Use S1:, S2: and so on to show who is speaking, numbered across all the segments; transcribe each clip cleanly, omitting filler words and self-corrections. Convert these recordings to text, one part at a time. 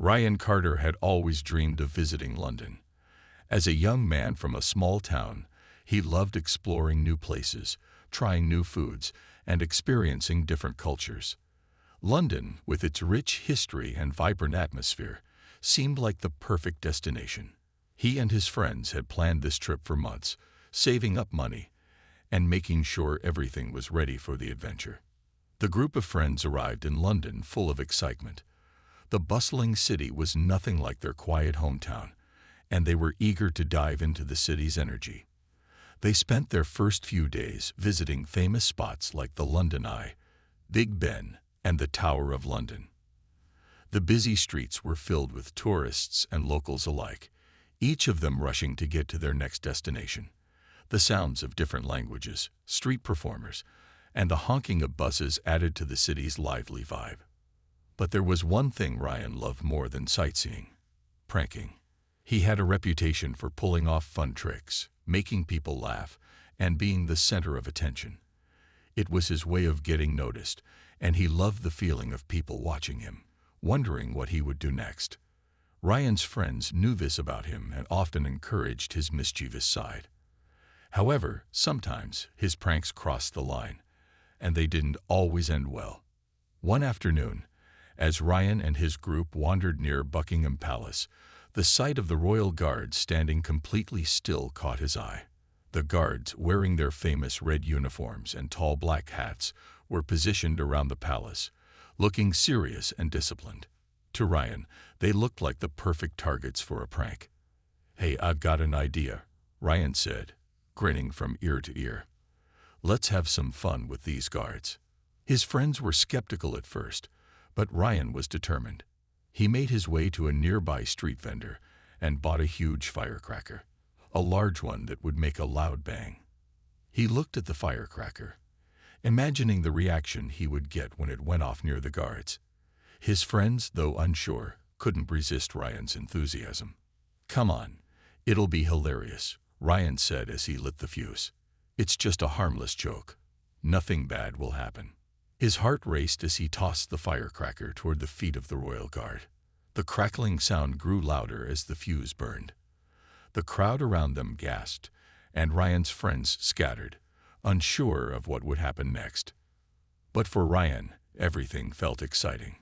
S1: Ryan Carter had always dreamed of visiting London. As a young man from a small town, he loved exploring new places, trying new foods, and experiencing different cultures. London, with its rich history and vibrant atmosphere, seemed like the perfect destination. He and his friends had planned this trip for months, saving up money and making sure everything was ready for the adventure. The group of friends arrived in London full of excitement. The bustling city was nothing like their quiet hometown, and they were eager to dive into the city's energy. They spent their first few days visiting famous spots like the London Eye, Big Ben, and the Tower of London. The busy streets were filled with tourists and locals alike, each of them rushing to get to their next destination. The sounds of different languages, street performers, and the honking of buses added to the city's lively vibe. But there was one thing Ryan loved more than sightseeing: pranking. He had a reputation for pulling off fun tricks, making people laugh, and being the center of attention. It was his way of getting noticed, and he loved the feeling of people watching him, wondering what he would do next. Ryan's friends knew this about him and often encouraged his mischievous side. However, sometimes his pranks crossed the line, and they didn't always end well. One afternoon, as Ryan and his group wandered near Buckingham Palace, the sight of the royal guards standing completely still caught his eye. The guards, wearing their famous red uniforms and tall black hats, were positioned around the palace, looking serious and disciplined. To Ryan, they looked like the perfect targets for a prank. "Hey, I've got an idea," Ryan said, grinning from ear to ear. "Let's have some fun with these guards." His friends were skeptical at first, but Ryan was determined. He made his way to a nearby street vendor and bought a huge firecracker, a large one that would make a loud bang. He looked at the firecracker, imagining the reaction he would get when it went off near the guards. His friends, though unsure, couldn't resist Ryan's enthusiasm. "Come on, it'll be hilarious," Ryan said as he lit the fuse. "It's just a harmless joke. Nothing bad will happen." His heart raced as he tossed the firecracker toward the feet of the royal guard. The crackling sound grew louder as the fuse burned. The crowd around them gasped, and Ryan's friends scattered, unsure of what would happen next. But for Ryan, everything felt exciting.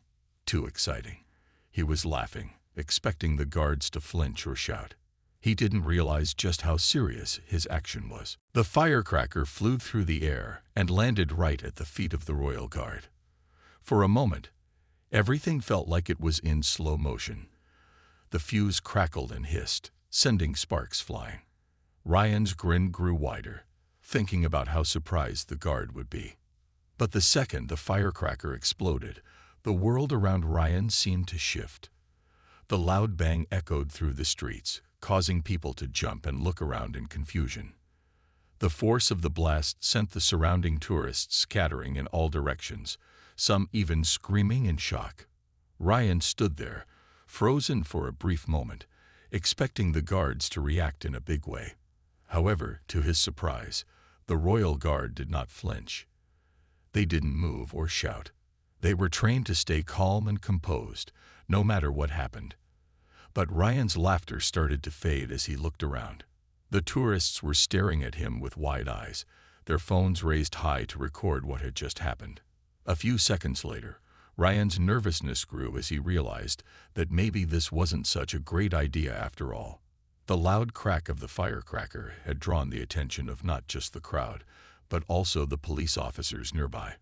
S1: Too exciting. He was laughing, expecting the guards to flinch or shout. He didn't realize just how serious his action was. The firecracker flew through the air and landed right at the feet of the royal guard. For a moment, everything felt like it was in slow motion. The fuse crackled and hissed, sending sparks flying. Ryan's grin grew wider, thinking about how surprised the guard would be. But the second the firecracker exploded, the world around Ryan seemed to shift. The loud bang echoed through the streets, causing people to jump and look around in confusion. The force of the blast sent the surrounding tourists scattering in all directions, some even screaming in shock. Ryan stood there, frozen for a brief moment, expecting the guards to react in a big way. However, to his surprise, the royal guard did not flinch. They didn't move or shout. They were trained to stay calm and composed, no matter what happened. But Ryan's laughter started to fade as he looked around. The tourists were staring at him with wide eyes, their phones raised high to record what had just happened. A few seconds later, Ryan's nervousness grew as he realized that maybe this wasn't such a great idea after all. The loud crack of the firecracker had drawn the attention of not just the crowd, but also the police officers nearby.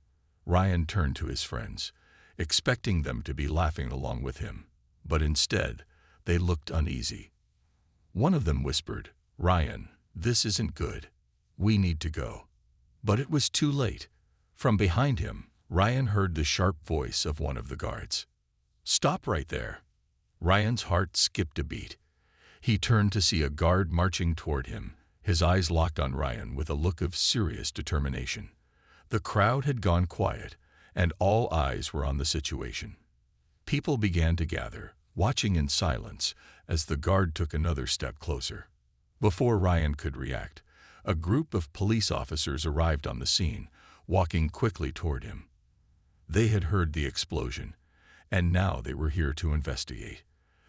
S1: Ryan turned to his friends, expecting them to be laughing along with him, but instead, they looked uneasy. One of them whispered, "Ryan, this isn't good. We need to go." But it was too late. From behind him, Ryan heard the sharp voice of one of the guards. "Stop right there." Ryan's heart skipped a beat. He turned to see a guard marching toward him, his eyes locked on Ryan with a look of serious determination. The crowd had gone quiet, and all eyes were on the situation. People began to gather, watching in silence as the guard took another step closer. Before Ryan could react, a group of police officers arrived on the scene, walking quickly toward him. They had heard the explosion, and now they were here to investigate.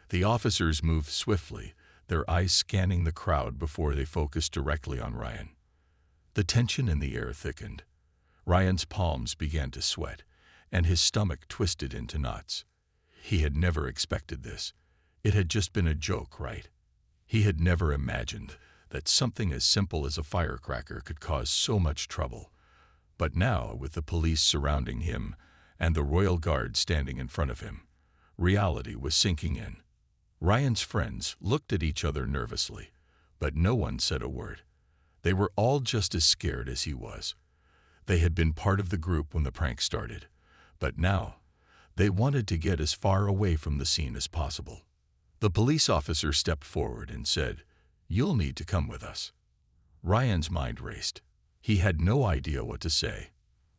S1: The officers moved swiftly, their eyes scanning the crowd before they focused directly on Ryan. The tension in the air thickened. Ryan's palms began to sweat, and his stomach twisted into knots. He had never expected this. It had just been a joke, right? He had never imagined that something as simple as a firecracker could cause so much trouble. But now, with the police surrounding him and the royal guard standing in front of him, reality was sinking in. Ryan's friends looked at each other nervously, but no one said a word. They were all just as scared as he was. They had been part of the group when the prank started, but now they wanted to get as far away from the scene as possible. The police officer stepped forward and said, "You'll need to come with us." Ryan's mind raced. He had no idea what to say.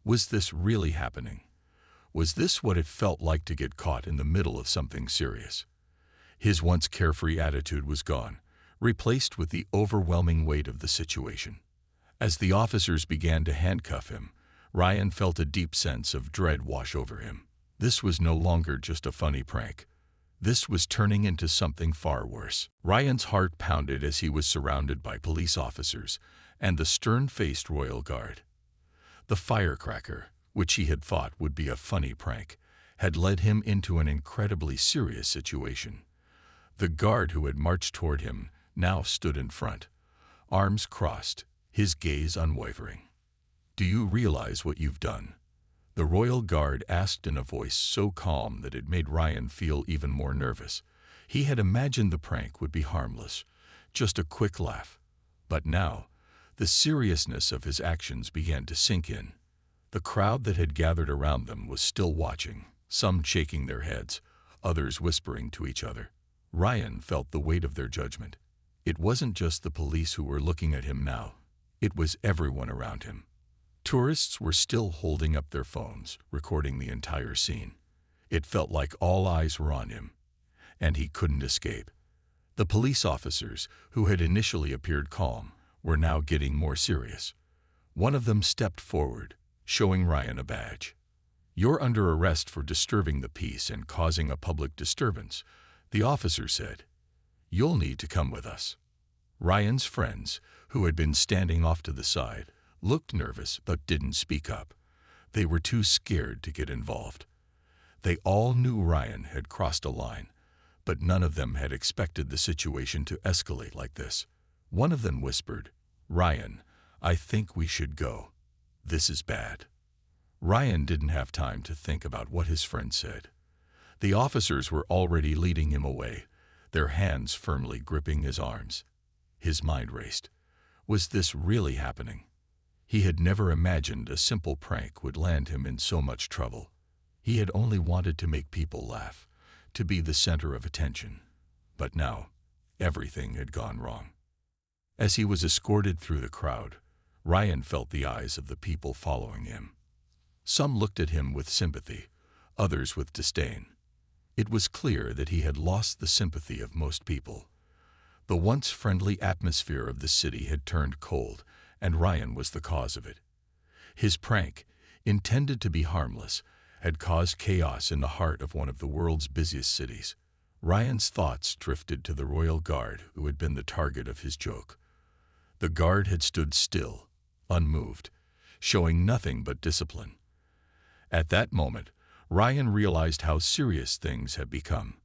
S1: Was this really happening? Was this what it felt like to get caught in the middle of something serious? His once carefree attitude was gone, replaced with the overwhelming weight of the situation. As the officers began to handcuff him, Ryan felt a deep sense of dread wash over him. This was no longer just a funny prank. This was turning into something far worse. Ryan's heart pounded as he was surrounded by police officers and the stern-faced royal guard. The firecracker, which he had thought would be a funny prank, had led him into an incredibly serious situation. The guard who had marched toward him now stood in front, arms crossed, his gaze unwavering. "Do you realize what you've done?" The royal guard asked in a voice so calm that it made Ryan feel even more nervous. He had imagined the prank would be harmless, just a quick laugh. But now, the seriousness of his actions began to sink in. The crowd that had gathered around them was still watching, some shaking their heads, others whispering to each other. Ryan felt the weight of their judgment. It wasn't just the police who were looking at him now. It was everyone around him. Tourists were still holding up their phones, recording the entire scene. It felt like all eyes were on him, and he couldn't escape. The police officers, who had initially appeared calm, were now getting more serious. One of them stepped forward, showing Ryan a badge. "You're under arrest for disturbing the peace and causing a public disturbance," the officer said. "You'll need to come with us." Ryan's friends, who had been standing off to the side, looked nervous but didn't speak up. They were too scared to get involved. They all knew Ryan had crossed a line, but none of them had expected the situation to escalate like this. One of them whispered, "Ryan, I think we should go. This is bad." Ryan didn't have time to think about what his friend said. The officers were already leading him away, their hands firmly gripping his arms. His mind raced. Was this really happening? He had never imagined a simple prank would land him in so much trouble. He had only wanted to make people laugh, to be the center of attention. But now, everything had gone wrong. As he was escorted through the crowd, Ryan felt the eyes of the people following him. Some looked at him with sympathy, others with disdain. It was clear that he had lost the sympathy of most people. The once friendly atmosphere of the city had turned cold, and Ryan was the cause of it. His prank, intended to be harmless, had caused chaos in the heart of one of the world's busiest cities. Ryan's thoughts drifted to the royal guard who had been the target of his joke. The guard had stood still, unmoved, showing nothing but discipline. At that moment, Ryan realized how serious things had become.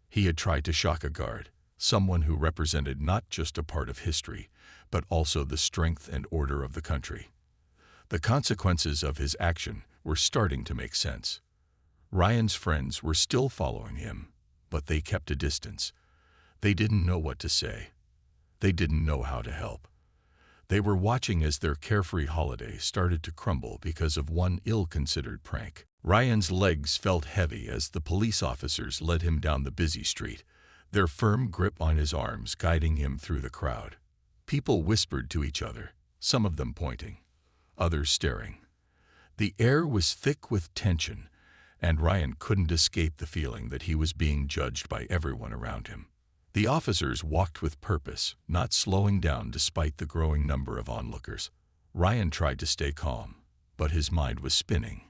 S1: He had tried to shock a guard, someone who represented not just a part of history, but also the strength and order of the country. The consequences of his action were starting to make sense. Ryan's friends were still following him, but they kept a distance. They didn't know what to say. They didn't know how to help. They were watching as their carefree holiday started to crumble because of one ill-considered prank. Ryan's legs felt heavy as the police officers led him down the busy street, their firm grip on his arms guiding him through the crowd. People whispered to each other, some of them pointing, others staring. The air was thick with tension, and Ryan couldn't escape the feeling that he was being judged by everyone around him. The officers walked with purpose, not slowing down despite the growing number of onlookers. Ryan tried to stay calm, but his mind was spinning.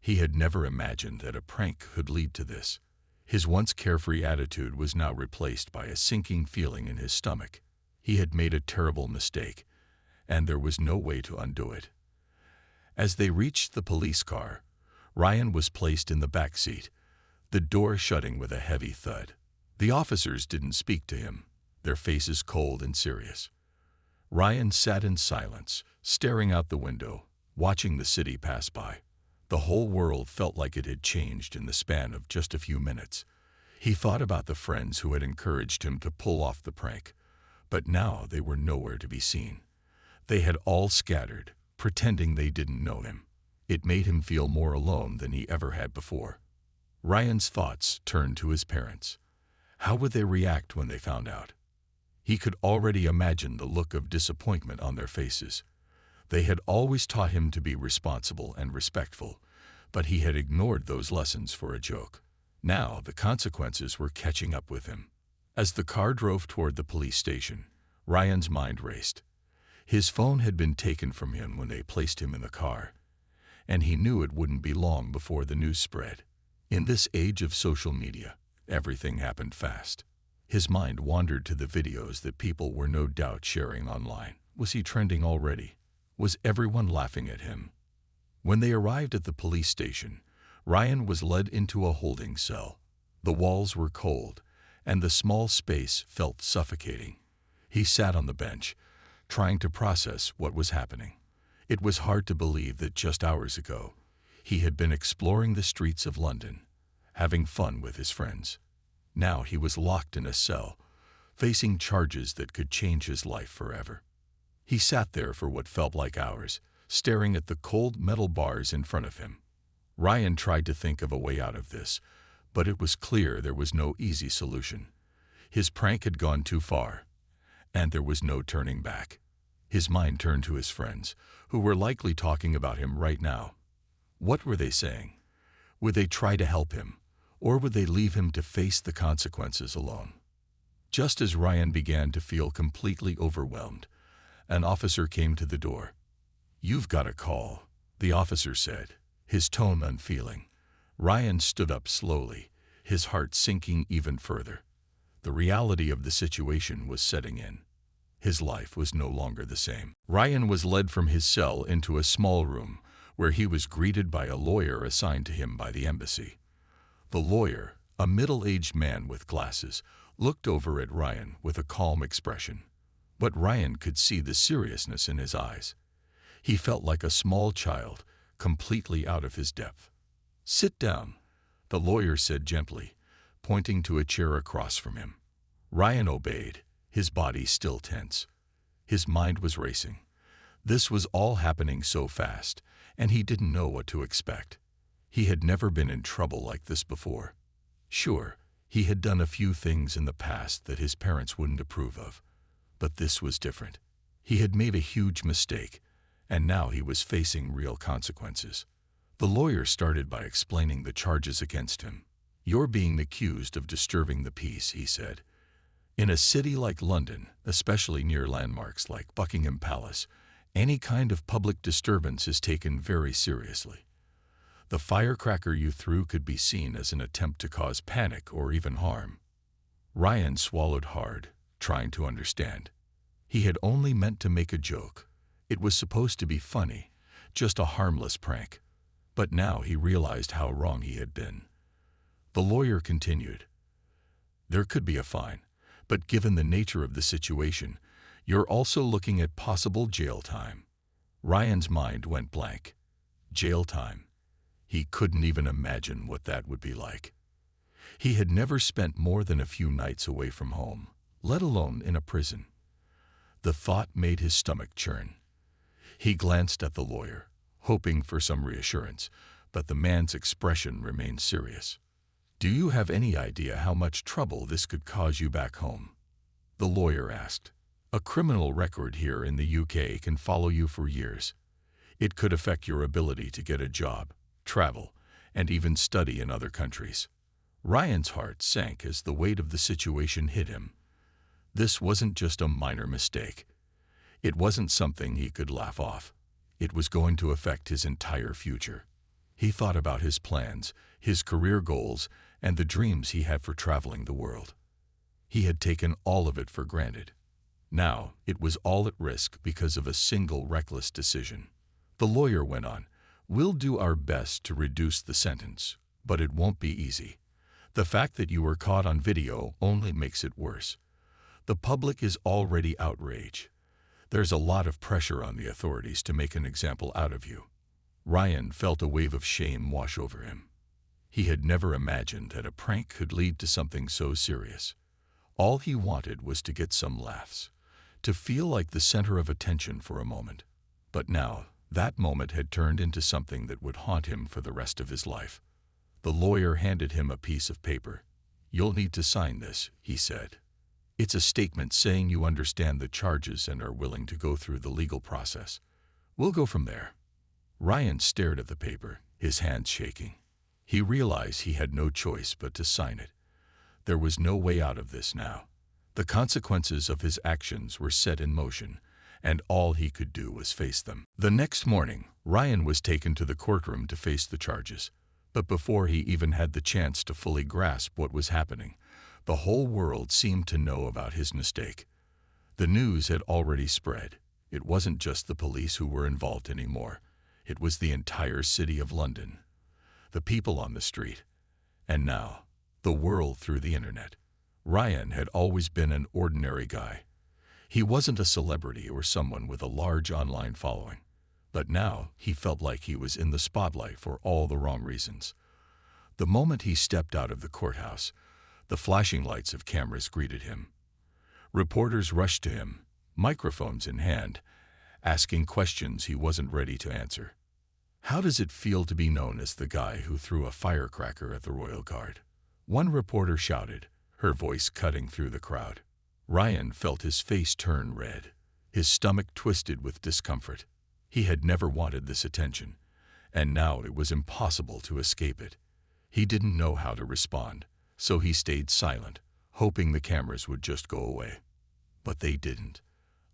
S1: He had never imagined that a prank could lead to this. His once carefree attitude was now replaced by a sinking feeling in his stomach. He had made a terrible mistake, and there was no way to undo it. As they reached the police car, Ryan was placed in the back seat, the door shutting with a heavy thud. The officers didn't speak to him, their faces cold and serious. Ryan sat in silence, staring out the window, watching the city pass by. The whole world felt like it had changed in the span of just a few minutes. He thought about the friends who had encouraged him to pull off the prank, but now they were nowhere to be seen. They had all scattered, pretending they didn't know him. It made him feel more alone than he ever had before. Ryan's thoughts turned to his parents. How would they react when they found out? He could already imagine the look of disappointment on their faces. They had always taught him to be responsible and respectful, but he had ignored those lessons for a joke. Now the consequences were catching up with him. As the car drove toward the police station, Ryan's mind raced. His phone had been taken from him when they placed him in the car, and he knew it wouldn't be long before the news spread. In this age of social media, everything happened fast. His mind wandered to the videos that people were no doubt sharing online. Was he trending already? Was everyone laughing at him? When they arrived at the police station, Ryan was led into a holding cell. The walls were cold, and the small space felt suffocating. He sat on the bench, trying to process what was happening. It was hard to believe that just hours ago, he had been exploring the streets of London, having fun with his friends. Now he was locked in a cell, facing charges that could change his life forever. He sat there for what felt like hours, staring at the cold metal bars in front of him. Ryan tried to think of a way out of this, but it was clear there was no easy solution. His prank had gone too far, and there was no turning back. His mind turned to his friends, who were likely talking about him right now. What were they saying? Would they try to help him, or would they leave him to face the consequences alone? Just as Ryan began to feel completely overwhelmed, an officer came to the door. "You've got a call," the officer said, his tone unfeeling. Ryan stood up slowly, his heart sinking even further. The reality of the situation was setting in. His life was no longer the same. Ryan was led from his cell into a small room where he was greeted by a lawyer assigned to him by the embassy. The lawyer, a middle-aged man with glasses, looked over at Ryan with a calm expression. But Ryan could see the seriousness in his eyes. He felt like a small child, completely out of his depth. "Sit down," the lawyer said gently, pointing to a chair across from him. Ryan obeyed, his body still tense. His mind was racing. This was all happening so fast, and he didn't know what to expect. He had never been in trouble like this before. Sure, he had done a few things in the past that his parents wouldn't approve of, but this was different. He had made a huge mistake, and now he was facing real consequences. The lawyer started by explaining the charges against him. "You're being accused of disturbing the peace," he said. "In a city like London, especially near landmarks like Buckingham Palace, any kind of public disturbance is taken very seriously. The firecracker you threw could be seen as an attempt to cause panic or even harm." Ryan swallowed hard, trying to understand. He had only meant to make a joke. It was supposed to be funny, just a harmless prank. But now he realized how wrong he had been. The lawyer continued, "There could be a fine, but given the nature of the situation, you're also looking at possible jail time." Ryan's mind went blank. Jail time. He couldn't even imagine what that would be like. He had never spent more than a few nights away from home, let alone in a prison. The thought made his stomach churn. He glanced at the lawyer, hoping for some reassurance, but the man's expression remained serious. "Do you have any idea how much trouble this could cause you back home?" the lawyer asked. "A criminal record here in the UK can follow you for years. It could affect your ability to get a job, travel, and even study in other countries." Ryan's heart sank as the weight of the situation hit him. This wasn't just a minor mistake. It wasn't something he could laugh off. It was going to affect his entire future. He thought about his plans, his career goals, and the dreams he had for traveling the world. He had taken all of it for granted. Now, it was all at risk because of a single reckless decision. The lawyer went on, "We'll do our best to reduce the sentence, but it won't be easy. The fact that you were caught on video only makes it worse. The public is already outraged. There's a lot of pressure on the authorities to make an example out of you." Ryan felt a wave of shame wash over him. He had never imagined that a prank could lead to something so serious. All he wanted was to get some laughs, to feel like the center of attention for a moment. But now, that moment had turned into something that would haunt him for the rest of his life. The lawyer handed him a piece of paper. "You'll need to sign this," he said. "It's a statement saying you understand the charges and are willing to go through the legal process. We'll go from there." Ryan stared at the paper, his hands shaking. He realized he had no choice but to sign it. There was no way out of this now. The consequences of his actions were set in motion, and all he could do was face them. The next morning, Ryan was taken to the courtroom to face the charges. But before he even had the chance to fully grasp what was happening, the whole world seemed to know about his mistake. The news had already spread. It wasn't just the police who were involved anymore. It was the entire city of London, the people on the street, and now, the world through the internet. Ryan had always been an ordinary guy. He wasn't a celebrity or someone with a large online following. But now he felt like he was in the spotlight for all the wrong reasons. The moment he stepped out of the courthouse, the flashing lights of cameras greeted him. Reporters rushed to him, microphones in hand, asking questions he wasn't ready to answer. "How does it feel to be known as the guy who threw a firecracker at the Royal Guard?" one reporter shouted, her voice cutting through the crowd. Ryan felt his face turn red, his stomach twisted with discomfort. He had never wanted this attention, and now it was impossible to escape it. He didn't know how to respond, so he stayed silent, hoping the cameras would just go away. But they didn't.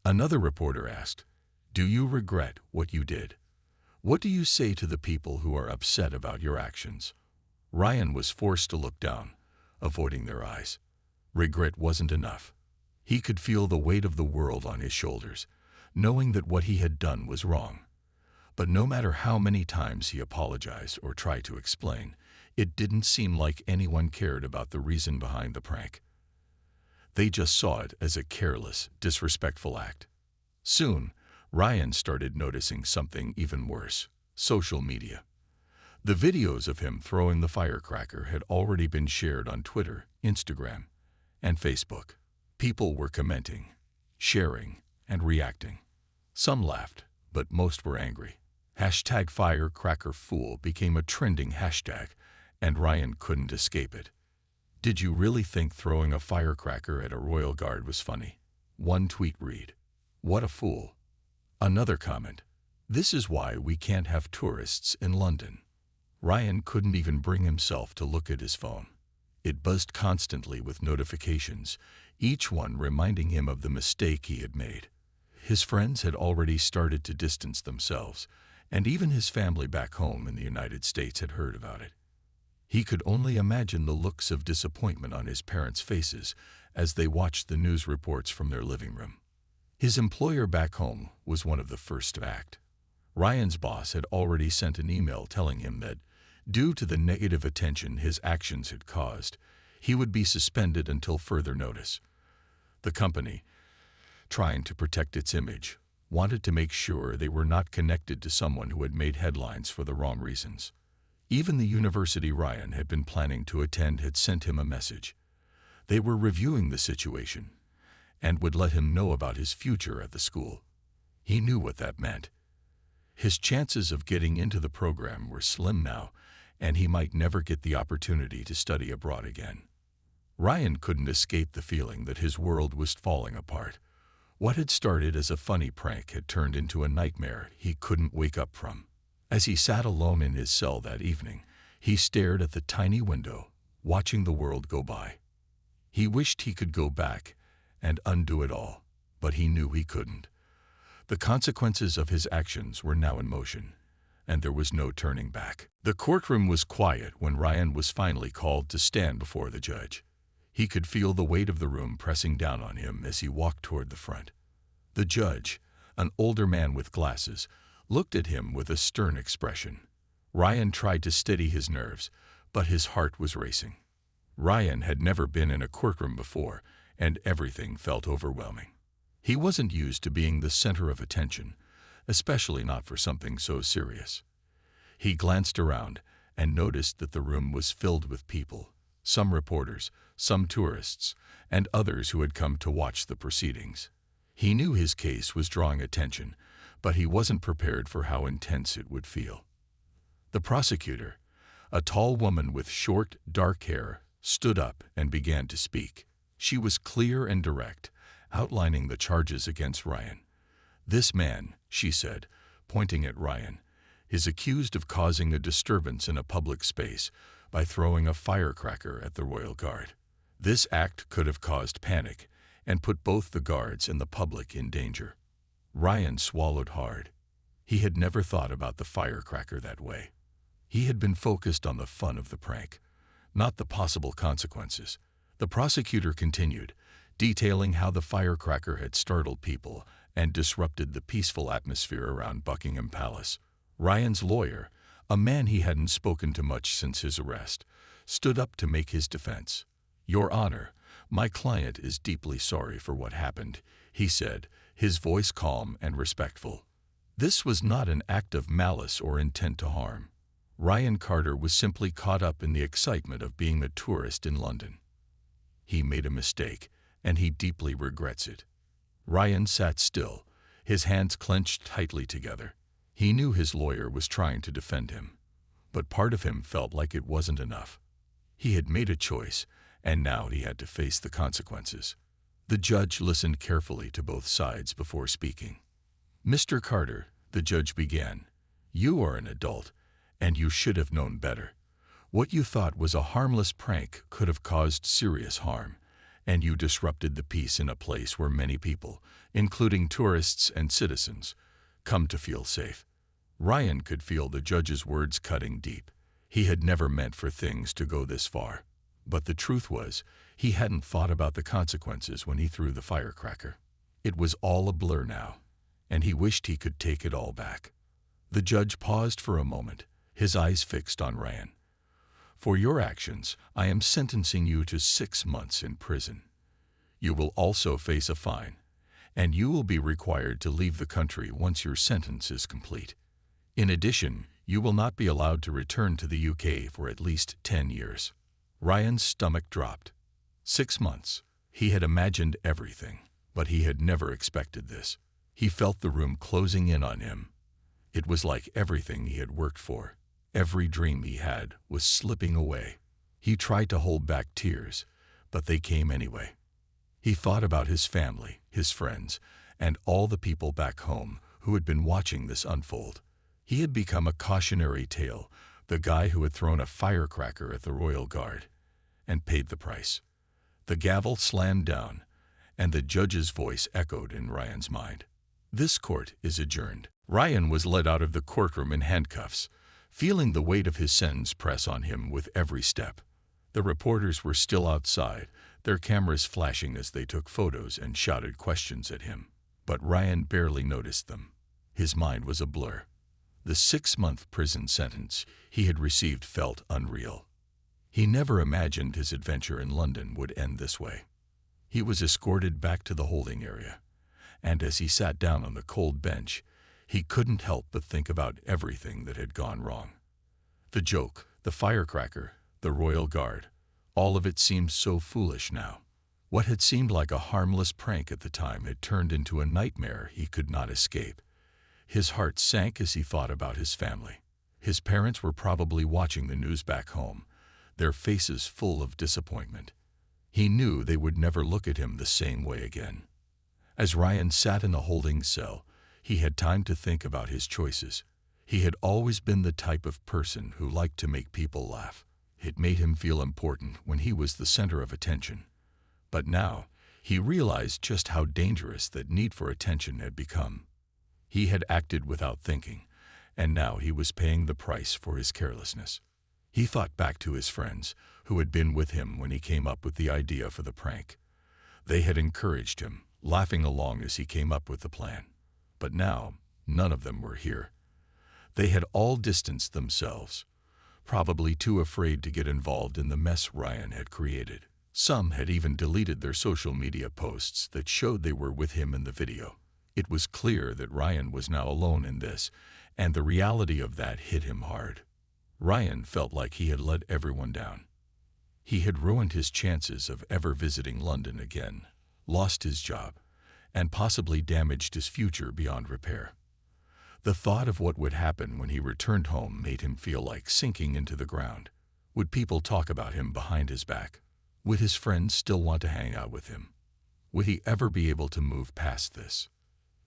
S1: Another reporter asked, "Do you regret what you did? What do you say to the people who are upset about your actions?" Ryan was forced to look down, avoiding their eyes. Regret wasn't enough. He could feel the weight of the world on his shoulders, knowing that what he had done was wrong. But no matter how many times he apologized or tried to explain, it didn't seem like anyone cared about the reason behind the prank. They just saw it as a careless, disrespectful act. Soon, Ryan started noticing something even worse: social media. The videos of him throwing the firecracker had already been shared on Twitter, Instagram, and Facebook. People were commenting, sharing, and reacting. Some laughed, but most were angry. #FirecrackerFool became a trending hashtag, and Ryan couldn't escape it. "Did you really think throwing a firecracker at a royal guard was funny?" One tweet read, "What a fool." Another comment, "This is why we can't have tourists in London." Ryan couldn't even bring himself to look at his phone. It buzzed constantly with notifications, each one reminding him of the mistake he had made. His friends had already started to distance themselves, and even his family back home in the United States had heard about it. He could only imagine the looks of disappointment on his parents' faces as they watched the news reports from their living room. His employer back home was one of the first to act. Ryan's boss had already sent an email telling him that, due to the negative attention his actions had caused, he would be suspended until further notice. The company, trying to protect its image, wanted to make sure they were not connected to someone who had made headlines for the wrong reasons. Even the university Ryan had been planning to attend had sent him a message. They were reviewing the situation and would let him know about his future at the school. He knew what that meant. His chances of getting into the program were slim now, and he might never get the opportunity to study abroad again. Ryan couldn't escape the feeling that his world was falling apart. What had started as a funny prank had turned into a nightmare he couldn't wake up from. As he sat alone in his cell that evening, he stared at the tiny window, watching the world go by. He wished he could go back and undo it all, but he knew he couldn't. The consequences of his actions were now in motion, and there was no turning back. The courtroom was quiet when Ryan was finally called to stand before the judge. He could feel the weight of the room pressing down on him as he walked toward the front. The judge, an older man with glasses, looked at him with a stern expression. Ryan tried to steady his nerves, but his heart was racing. Ryan had never been in a courtroom before, and everything felt overwhelming. He wasn't used to being the center of attention, especially not for something so serious. He glanced around and noticed that the room was filled with people, some reporters, some tourists, and others who had come to watch the proceedings. He knew his case was drawing attention, but he wasn't prepared for how intense it would feel. The prosecutor, a tall woman with short, dark hair, stood up and began to speak. She was clear and direct, outlining the charges against Ryan. "This man," she said, pointing at Ryan, "is accused of causing a disturbance in a public space by throwing a firecracker at the Royal Guard. This act could have caused panic and put both the guards and the public in danger." Ryan swallowed hard. He had never thought about the firecracker that way. He had been focused on the fun of the prank, not the possible consequences. The prosecutor continued, detailing how the firecracker had startled people and disrupted the peaceful atmosphere around Buckingham Palace. Ryan's lawyer, a man he hadn't spoken to much since his arrest, stood up to make his defense. "Your Honor, my client is deeply sorry for what happened," he said, his voice calm and respectful. "This was not an act of malice or intent to harm. Ryan Carter was simply caught up in the excitement of being a tourist in London. He made a mistake, and he deeply regrets it." Ryan sat still, his hands clenched tightly together. He knew his lawyer was trying to defend him, but part of him felt like it wasn't enough. He had made a choice, and now he had to face the consequences. The judge listened carefully to both sides before speaking. "Mr. Carter," the judge began, "you are an adult, and you should have known better. What you thought was a harmless prank could have caused serious harm, and you disrupted the peace in a place where many people, including tourists and citizens, come to feel safe." Ryan could feel the judge's words cutting deep. He had never meant for things to go this far. But the truth was, he hadn't thought about the consequences when he threw the firecracker. It was all a blur now, and he wished he could take it all back. The judge paused for a moment, his eyes fixed on Ryan. "For your actions, I am sentencing you to 6 months in prison. You will also face a fine, and you will be required to leave the country once your sentence is complete. In addition, you will not be allowed to return to the UK for at least 10 years. Ryan's stomach dropped. 6 months. He had imagined everything, but he had never expected this. He felt the room closing in on him. It was like everything he had worked for, every dream he had, was slipping away. He tried to hold back tears, but they came anyway. He thought about his family, his friends, and all the people back home who had been watching this unfold. He had become a cautionary tale, the guy who had thrown a firecracker at the Royal Guard, and paid the price. The gavel slammed down, and the judge's voice echoed in Ryan's mind. "This court is adjourned." Ryan was led out of the courtroom in handcuffs, feeling the weight of his sentence press on him with every step. The reporters were still outside, their cameras flashing as they took photos and shouted questions at him. But Ryan barely noticed them. His mind was a blur. The 6-month prison sentence he had received felt unreal. He never imagined his adventure in London would end this way. He was escorted back to the holding area, and as he sat down on the cold bench, he couldn't help but think about everything that had gone wrong. The joke, the firecracker, the Royal Guard, all of it seemed so foolish now. What had seemed like a harmless prank at the time had turned into a nightmare he could not escape. His heart sank as he thought about his family. His parents were probably watching the news back home, their faces full of disappointment. He knew they would never look at him the same way again. As Ryan sat in the holding cell, he had time to think about his choices. He had always been the type of person who liked to make people laugh. It made him feel important when he was the center of attention. But now, he realized just how dangerous that need for attention had become. He had acted without thinking, and now he was paying the price for his carelessness. He thought back to his friends, who had been with him when he came up with the idea for the prank. They had encouraged him, laughing along as he came up with the plan. But now, none of them were here. They had all distanced themselves, probably too afraid to get involved in the mess Ryan had created. Some had even deleted their social media posts that showed they were with him in the video. It was clear that Ryan was now alone in this, and the reality of that hit him hard. Ryan felt like he had let everyone down. He had ruined his chances of ever visiting London again, lost his job, and possibly damaged his future beyond repair. The thought of what would happen when he returned home made him feel like sinking into the ground. Would people talk about him behind his back? Would his friends still want to hang out with him? Would he ever be able to move past this?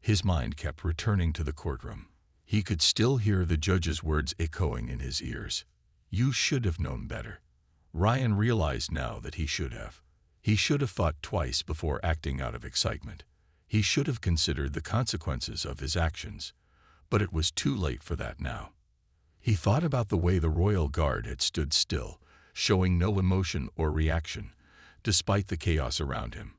S1: His mind kept returning to the courtroom. He could still hear the judge's words echoing in his ears. "You should have known better." Ryan realized now that he should have. He should have thought twice before acting out of excitement. He should have considered the consequences of his actions. But it was too late for that now. He thought about the way the royal guard had stood still, showing no emotion or reaction, despite the chaos around him.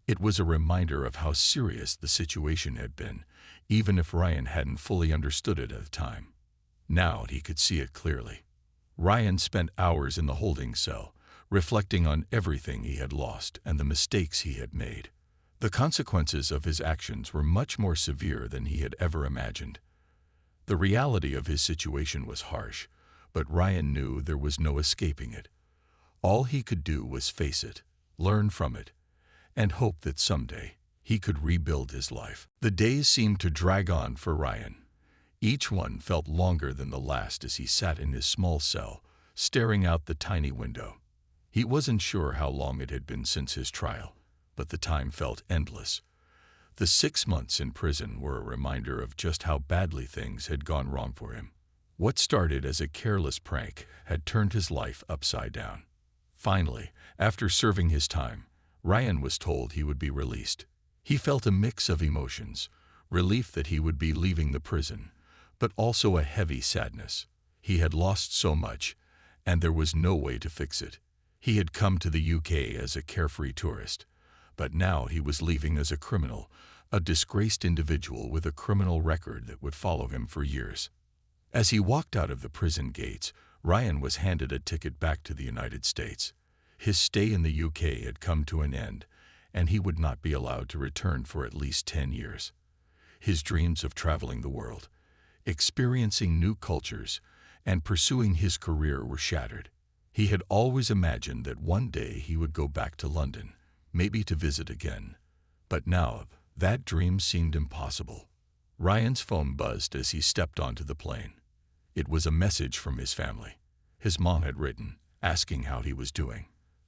S1: It was a reminder of how serious the situation had been, even if Ryan hadn't fully understood it at the time. Now he could see it clearly. Ryan spent hours in the holding cell, reflecting on everything he had lost and the mistakes he had made. The consequences of his actions were much more severe than he had ever imagined. The reality of his situation was harsh, but Ryan knew there was no escaping it. All he could do was face it, learn from it, and hope that someday he could rebuild his life. The days seemed to drag on for Ryan. Each one felt longer than the last as he sat in his small cell, staring out the tiny window. He wasn't sure how long it had been since his trial, but the time felt endless. The 6 months in prison were a reminder of just how badly things had gone wrong for him. What started as a careless prank had turned his life upside down. Finally, after serving his time, Ryan was told he would be released. He felt a mix of emotions, relief that he would be leaving the prison, but also a heavy sadness. He had lost so much, and there was no way to fix it. He had come to the UK as a carefree tourist, but now he was leaving as a criminal, a disgraced individual with a criminal record that would follow him for years. As he walked out of the prison gates, Ryan was handed a ticket back to the United States. His stay in the UK had come to an end, and he would not be allowed to return for at least 10 years. His dreams of traveling the world, experiencing new cultures, and pursuing his career were shattered. He had always imagined that one day he would go back to London, maybe to visit again. But now, that dream seemed impossible. Ryan's phone buzzed as he stepped onto the plane. It was a message from his family. His mom had written, asking how he was doing.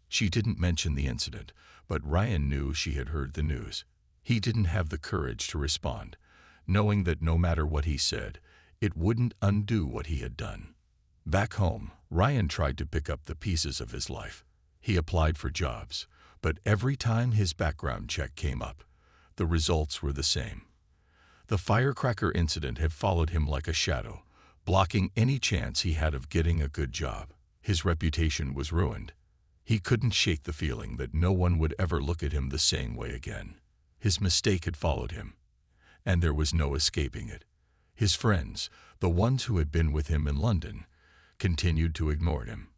S1: She didn't mention the incident, but Ryan knew she had heard the news. He didn't have the courage to respond, knowing that no matter what he said, it wouldn't undo what he had done. Back home, Ryan tried to pick up the pieces of his life. He applied for jobs, but every time his background check came up, the results were the same. The Firecracker incident had followed him like a shadow, blocking any chance he had of getting a good job. His reputation was ruined. He couldn't shake the feeling that no one would ever look at him the same way again. His mistake had followed him, and there was no escaping it. His friends, the ones who had been with him in London, continued to ignore him.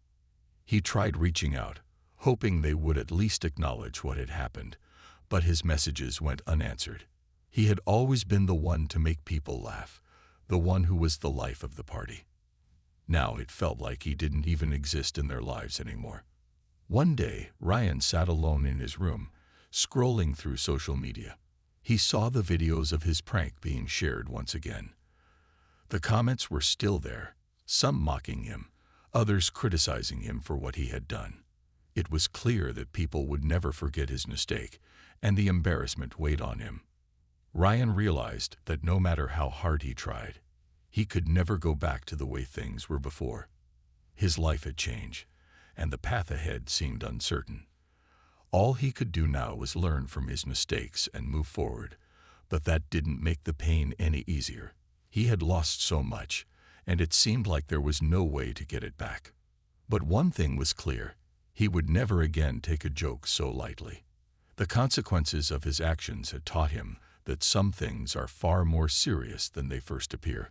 S1: He tried reaching out, hoping they would at least acknowledge what had happened, but his messages went unanswered. He had always been the one to make people laugh, the one who was the life of the party. Now it felt like he didn't even exist in their lives anymore. One day, Ryan sat alone in his room, scrolling through social media. He saw the videos of his prank being shared once again. The comments were still there, some mocking him, others criticizing him for what he had done. It was clear that people would never forget his mistake, and the embarrassment weighed on him. Ryan realized that no matter how hard he tried, he could never go back to the way things were before. His life had changed, and the path ahead seemed uncertain. All he could do now was learn from his mistakes and move forward, but that didn't make the pain any easier. He had lost so much, and it seemed like there was no way to get it back. But one thing was clear: he would never again take a joke so lightly. The consequences of his actions had taught him that some things are far more serious than they first appear.